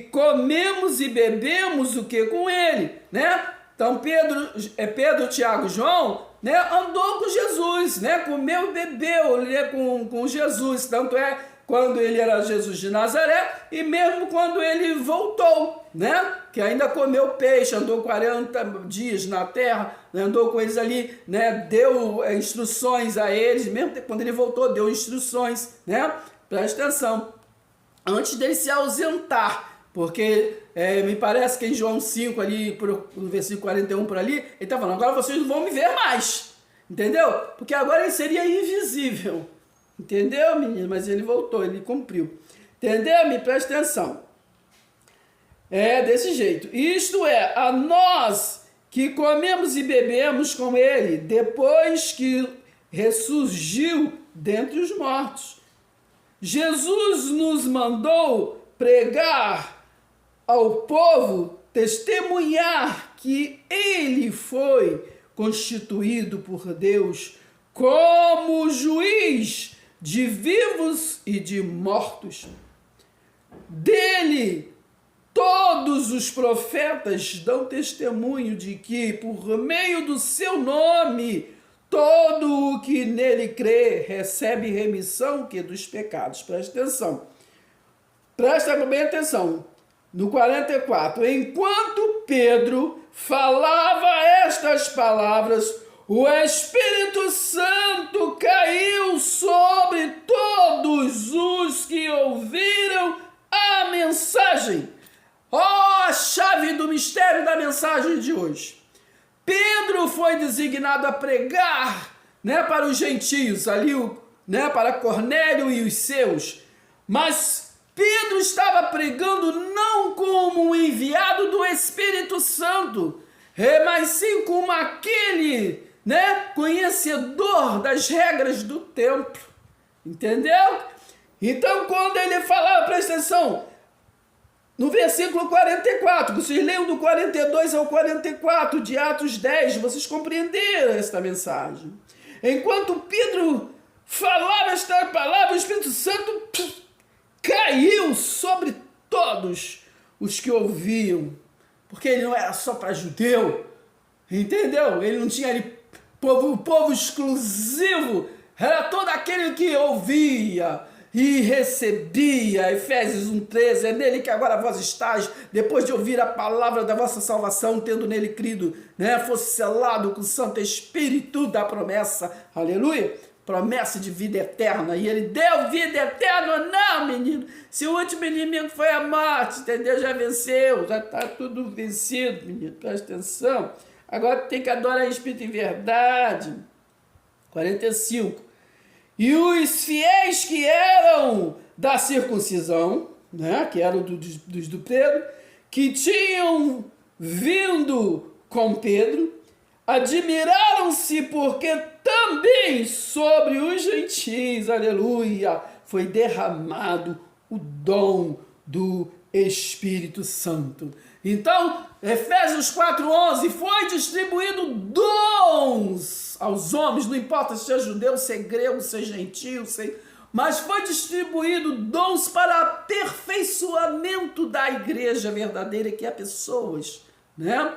comemos e bebemos o que com ele, né? Então Pedro, Tiago, João, né, andou com Jesus, né, comeu e bebeu, né, com Jesus, tanto é quando ele era Jesus de Nazaré e mesmo quando ele voltou, né, que ainda comeu peixe, andou 40 dias na terra, né, andou com eles ali, né, deu instruções a eles, mesmo quando ele voltou, deu instruções, né, presta atenção, antes dele se ausentar. Porque me parece que em João 5, ali, no versículo 41 por ali, ele está falando, agora vocês não vão me ver mais. Entendeu? Porque agora ele seria invisível. Entendeu, menino? Mas ele voltou, ele cumpriu. Entendeu? Me presta atenção. É desse jeito. Isto é, a nós que comemos e bebemos com ele, depois que ressurgiu dentre os mortos. Jesus nos mandou pregar ao povo, testemunhar que ele foi constituído por Deus como juiz de vivos e de mortos. Dele, todos os profetas dão testemunho de que, por meio do seu nome, todo o que nele crê recebe remissão dos pecados. Presta atenção. Presta bem atenção. No 44, enquanto Pedro falava estas palavras, o Espírito Santo caiu sobre todos os que ouviram a mensagem. A chave do mistério da mensagem de hoje. Pedro foi designado a pregar, né, para os gentios, ali, né, para Cornélio e os seus, mas Pedro estava pregando não como um enviado do Espírito Santo, mas sim como aquele, né, conhecedor das regras do templo. Entendeu? Então, quando ele falava, presta atenção, no versículo 44, vocês leiam do 42 ao 44 de Atos 10, vocês compreenderam esta mensagem. Enquanto Pedro falava esta palavra, o Espírito Santo caiu sobre todos os que ouviam, porque ele não era só para judeu, entendeu? Ele não tinha ali povo exclusivo, era todo aquele que ouvia e recebia. Efésios 1,13, é nele que agora vós estáis, depois de ouvir a palavra da vossa salvação, tendo nele crido, né, fosse selado com o Santo Espírito da promessa, aleluia, promessa de vida eterna, e ele deu vida eterna. Não, menino, se o último inimigo foi a morte, entendeu? Já venceu, já está tudo vencido, menino, presta atenção. Agora tem que adorar em espírito e verdade. 45. E os fiéis que eram da circuncisão, né, que era dos do Pedro, que tinham vindo com Pedro, admiraram-se porque também sobre os gentios, aleluia, foi derramado o dom do Espírito Santo. Então, Efésios 4:11, foi distribuído dons aos homens, não importa se é judeu, se é grego, se é gentil, mas foi distribuído dons para aperfeiçoamento da igreja verdadeira, que é pessoas, né?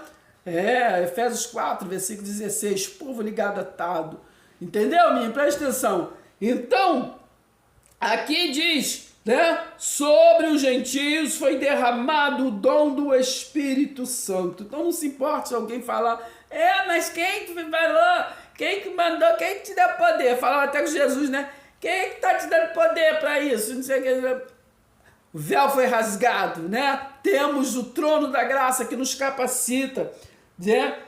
Efésios 4, versículo 16, povo ligado atado. Entendeu, minha? Presta atenção. Então, aqui diz, né? Sobre os gentios foi derramado o dom do Espírito Santo. Então não se importa se alguém falar, mas quem que falou? Quem que mandou? Quem que te deu poder? Falava até com Jesus, né? Quem que tá te dando poder para isso? Não sei o que. O véu foi rasgado, né? Temos o trono da graça que nos capacita, né?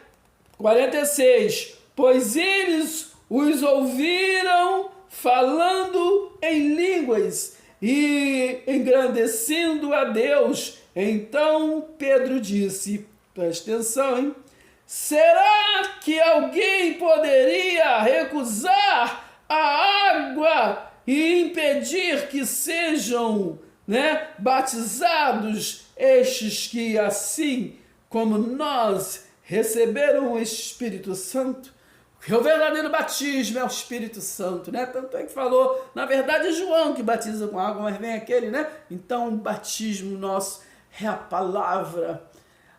46. Pois eles os ouviram falando em línguas e engrandecendo a Deus. Então Pedro disse, presta atenção, hein? Será que alguém poderia recusar a água e impedir que sejam, né, batizados estes que, assim como nós, receberam o Espírito Santo? Porque o verdadeiro batismo é o Espírito Santo, né? Tanto é que falou, na verdade é João que batiza com água, mas vem aquele, né? Então o batismo nosso é a palavra.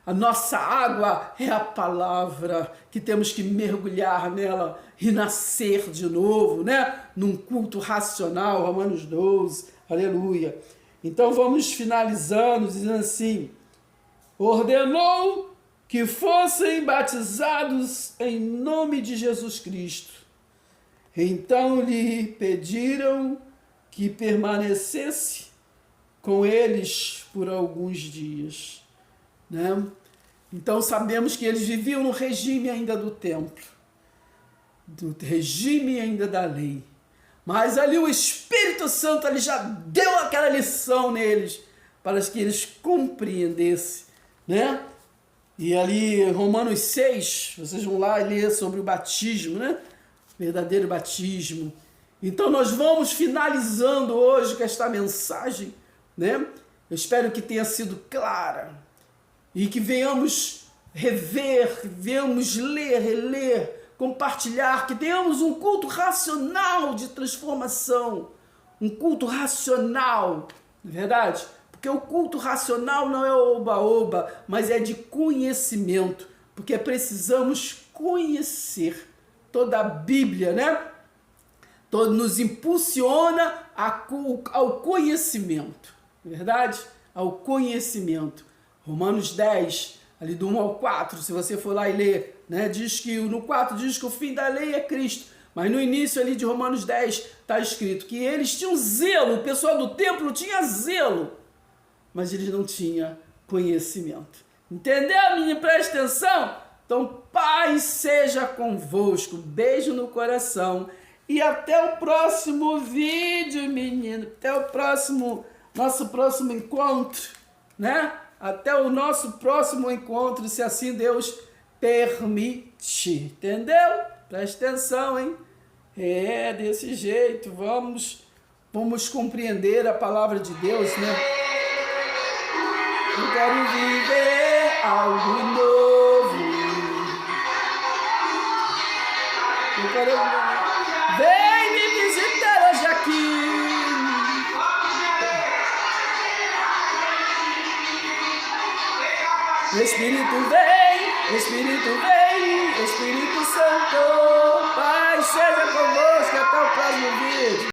A nossa água é a palavra, que temos que mergulhar nela e nascer de novo, né? Num culto racional, Romanos 12, aleluia. Então vamos finalizando dizendo assim, ordenou que fossem batizados em nome de Jesus Cristo. Então lhe pediram que permanecesse com eles por alguns dias, né? Então sabemos que eles viviam no regime ainda do templo, do regime ainda da lei. Mas ali o Espírito Santo ali já deu aquela lição neles, para que eles compreendessem, né? E ali, Romanos 6, vocês vão lá ler sobre o batismo, né? Verdadeiro batismo. Então nós vamos finalizando hoje com esta mensagem, né? Eu espero que tenha sido clara e que venhamos rever, venhamos ler, reler, compartilhar, que tenhamos um culto racional de transformação, um culto racional, não é verdade? Porque o culto racional não é oba-oba, mas é de conhecimento, porque precisamos conhecer toda a Bíblia, né? Nos impulsiona ao conhecimento, não é verdade? Ao conhecimento. Romanos 10, ali do 1 ao 4, se você for lá e ler, né? Diz que no 4 diz que o fim da lei é Cristo, mas no início ali de Romanos 10 está escrito que eles tinham zelo, o pessoal do templo tinha zelo, mas eles não tinham conhecimento. Entendeu, menino? Presta atenção? Então, paz seja convosco, beijo no coração e até o próximo vídeo, menino. Até o nosso próximo encontro, né? Até o nosso próximo encontro, se assim Deus permitir. Entendeu? Presta atenção, hein? Desse jeito, vamos compreender a palavra de Deus, né? Eu quero viver algo novo. Eu quero... Vem me visitar hoje aqui. Espírito vem, Espírito Santo. Pai, seja convosco. Até o próximo vídeo.